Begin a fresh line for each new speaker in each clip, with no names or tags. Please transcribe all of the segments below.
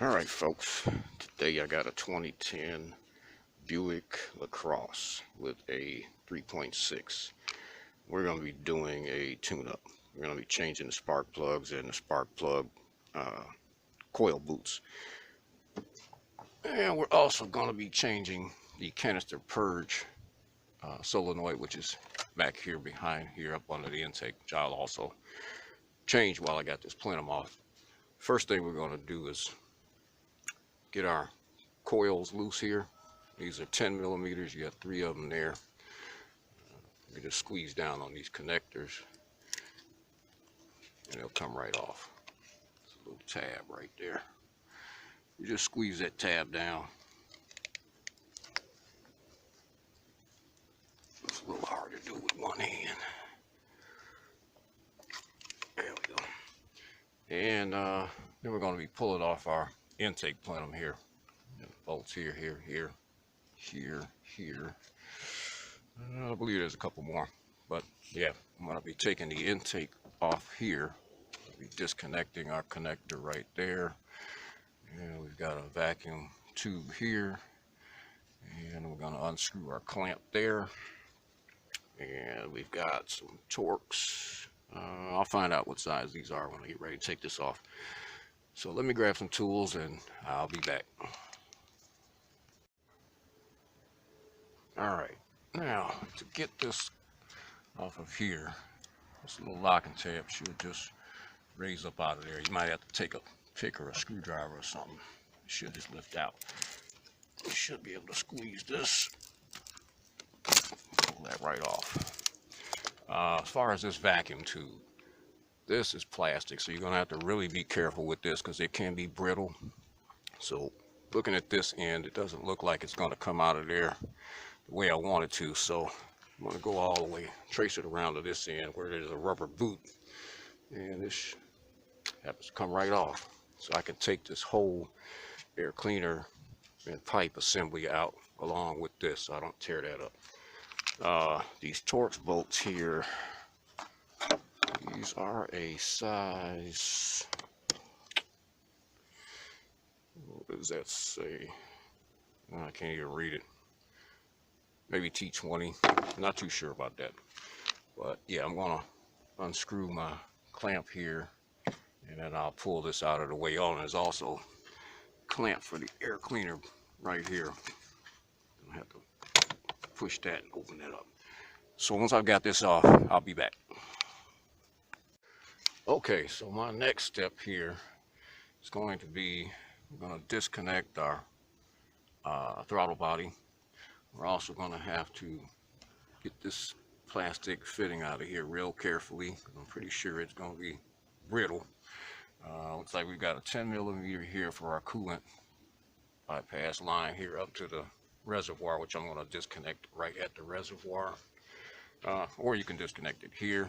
Alright folks, today I got a 2010 Buick Lacrosse with a 3.6. We're going to be doing a tune-up. We're going to be changing the spark plugs and the spark plug coil boots. And we're also going to be changing the canister purge solenoid, which is back here behind here up under the intake, which I'll also change while I got this plenum off. First thing we're going to do is get our coils loose here. These are 10 millimeters. You got 3 of them there. You just squeeze down on these connectors and they'll come right off. It's a little tab right there. You just squeeze that tab down. It's a little hard to do with one hand. There we go. And then we're going to be pulling off our intake plenum here. Bolts here, here, here, here. I believe there's a couple more, but yeah, I'm going to be taking the intake off here. I'll be disconnecting our connector right there. And we've got a vacuum tube here, and we're going to unscrew our clamp there. And we've got some Torx. I'll find out what size these are when I get ready to take this off. So let me grab some tools and I'll be back. Alright, now to get this off of here, this little locking tab should just raise up out of there. You might have to take a pick or a screwdriver or something. It should just lift out. You should be able to squeeze this, pull that right off. As far as this vacuum tube, this is plastic, so you're going to have to really be careful with this because it can be brittle. So looking at this end, it doesn't look like it's going to come out of there the way I want it to. So I'm going to go all the way, trace it around to this end where there's a rubber boot. And this happens to come right off. So I can take this whole air cleaner and pipe assembly out along with this so I don't tear that up. These Torx bolts here, these are a size, what does that say? I can't even read it. Maybe T20. I'm not too sure about that. But yeah, I'm going to unscrew my clamp here and then I'll pull this out of the way. Oh, and there's also a clamp for the air cleaner right here. I have to push that and open that up. So once I've got this off, I'll be back. Okay, so my next step here is going to be, we're going to disconnect our throttle body. We're also going to have to get this plastic fitting out of here real carefully. I'm pretty sure it's going to be brittle. Looks like we've got a 10 millimeter here for our coolant bypass line here up to the reservoir, which I'm going to disconnect right at the reservoir. Or you can disconnect it here.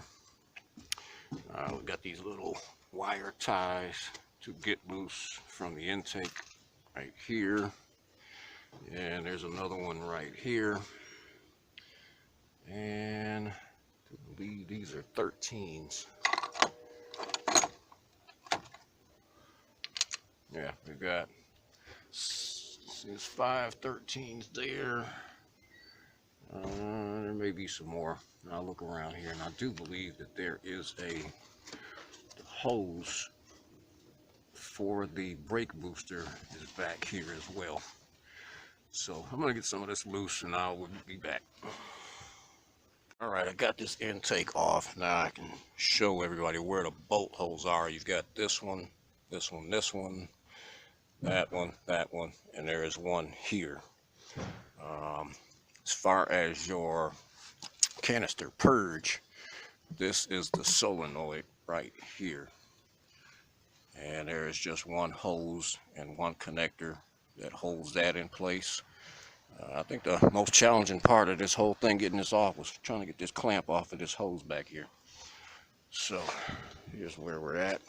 We've got these little wire ties to get loose from the intake right here. And there's another one right here. And I believe these are 13s. Yeah, we've got, there's 5 13s there. There may be some more. I'll look around here, and I do believe that there is a hose for the brake booster is back here as well. So I'm going to get some of this loose and I will be back. Alright, I got this intake off. Now I can show everybody where the bolt holes are. You've got this one, this one, this one, that one, and there is one here. As far as your canister purge, this is the solenoid right here. And there is just one hose and one connector that holds that in place. I think the most challenging part of this whole thing, getting this off, was trying to get this clamp off of this hose back here. So here's where we're at.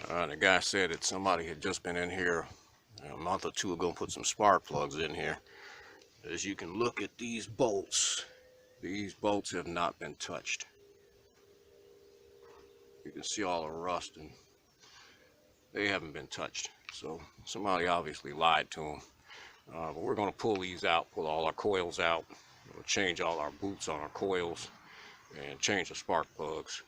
The guy said that somebody had just been in here a month or two ago and put some spark plugs in here. As you can look at these bolts have not been touched. You can see all the rust and they haven't been touched. So somebody obviously lied to them. But we're going to pull these out, pull all our coils out. We'll change all our boots on our coils and change the spark plugs.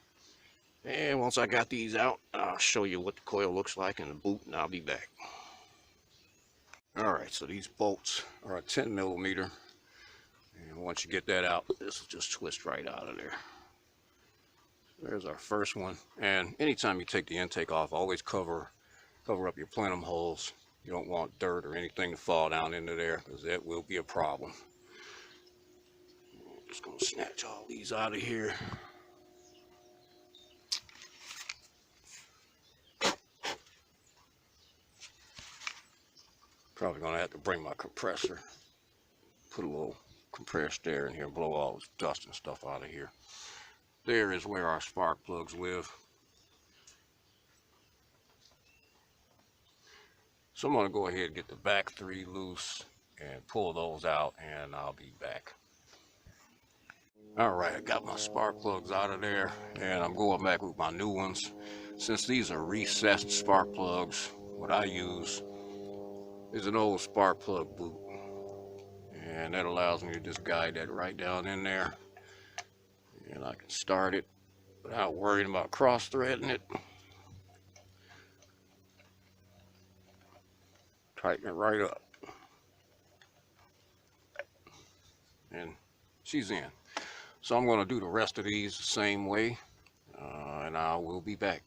And once I got these out, I'll show you what the coil looks like in the boot, and I'll be back. Alright, so these bolts are a 10 millimeter. And once you get that out, this will just twist right out of there. There's our first one. And anytime you take the intake off, always cover up your plenum holes. You don't want dirt or anything to fall down into there, because that will be a problem. Just going to snatch all these out of here. Probably going to have to bring my compressor, put a little compressed air in here, blow all this dust and stuff out of here. There is where our spark plugs live. So I'm going to go ahead and get the back three loose and pull those out, and I'll be back. Alright, I got my spark plugs out of there, and I'm going back with my new ones. Since these are recessed spark plugs, what I use is an old spark plug boot. And that allows me to just guide that right down in there. And I can start it without worrying about cross-threading it. Tighten it right up. And she's in. So I'm going to do the rest of these the same way. And I will be back.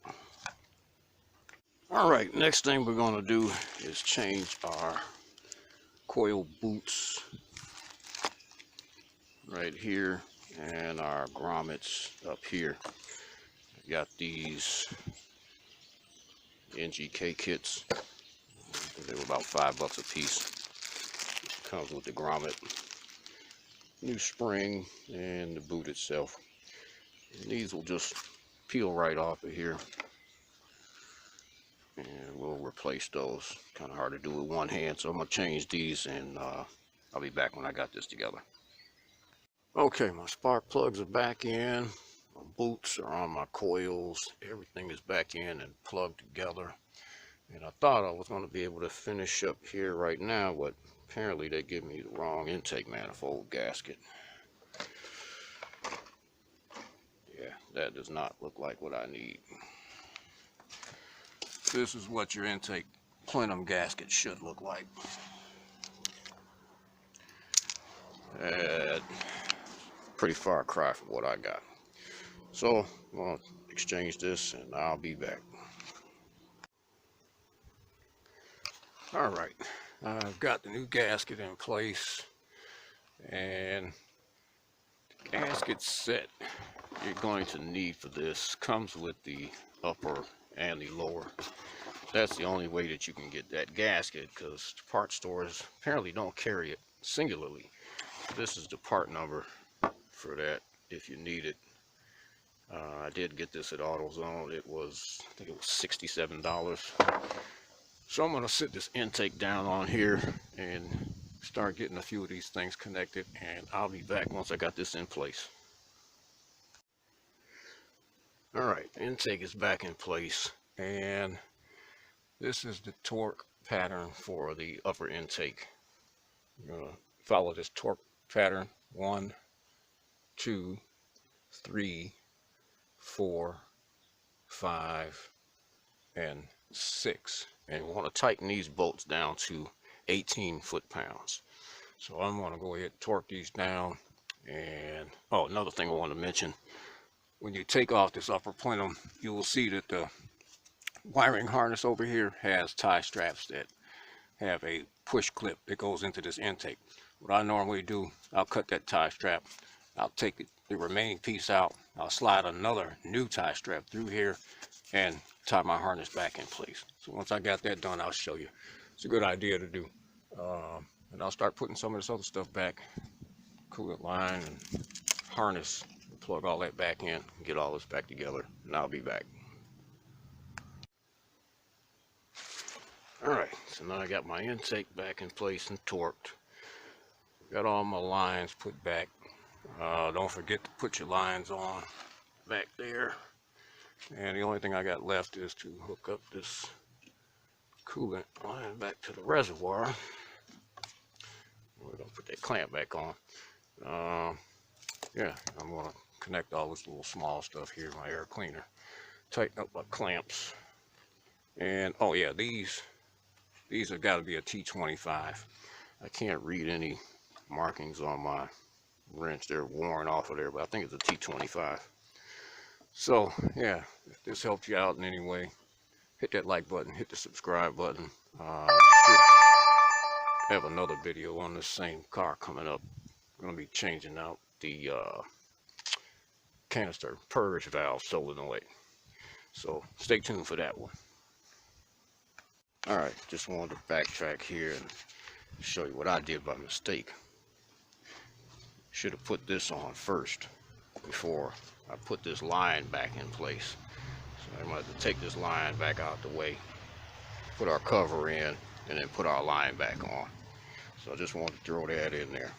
Alright, next thing we're going to do is change our coil boots right here and our grommets up here. I got these NGK kits. They were about $5 a piece. Comes with the grommet, new spring, and the boot itself. And these will just peel right off of here. And we'll replace those. Kind of hard to do with one hand, so I'm going to change these, and I'll be back when I got this together. Okay, my spark plugs are back in. My boots are on my coils. Everything is back in and plugged together. And I thought I was going to be able to finish up here right now, but apparently they give me the wrong intake manifold gasket. Yeah, that does not look like what I need. This is what your intake plenum gasket should look like. Pretty far cry from what I got. So I'm going to exchange this, and I'll be back. Alright, I've got the new gasket in place, and the gasket set you're going to need for this comes with the upper and the lower. That's the only way that you can get that gasket, because part stores apparently don't carry it singularly. This is the part number for that if you need it. I did get this at AutoZone. It was, I think it was $67. So I'm going to sit this intake down on here and start getting a few of these things connected, and I'll be back once I got this in place. Alright, intake is back in place, and this is the torque pattern for the upper intake. You're going to follow this torque pattern: 1, 2, 3, 4, 5, and 6. And we want to tighten these bolts down to 18 foot-pounds. So I'm going to go ahead and torque these down. And oh, another thing I want to mention: when you take off this upper plenum, you will see that the wiring harness over here has tie straps that have a push clip that goes into this intake. What I normally do, I'll cut that tie strap, I'll take the remaining piece out, I'll slide another new tie strap through here and tie my harness back in place. So once I got that done, I'll show you. It's a good idea to do. And I'll start putting some of this other stuff back, coolant line and harness, plug all that back in, get all this back together, and I'll be back. Alright, so now I got my intake back in place and torqued. Got all my lines put back. Don't forget to put your lines on back there. And the only thing I got left is to hook up this coolant line back to the reservoir. We're gonna put that clamp back on. Yeah, I'm gonna connect all this little small stuff here, my air cleaner. Tighten up my clamps. And oh yeah, these have got to be a T25. I can't read any markings on my wrench. They're worn off of there, but I think it's a T25. So yeah, if this helped you out in any way, hit that like button, hit the subscribe button. Should have another video on this same car coming up. I'm going to be changing out the canister purge valve solenoid. So stay tuned for that one. Alright, just wanted to backtrack here and show you what I did by mistake. Should have put this on first before I put this line back in place. So I'm going to have to take this line back out the way, put our cover in, and then put our line back on. So I just wanted to throw that in there.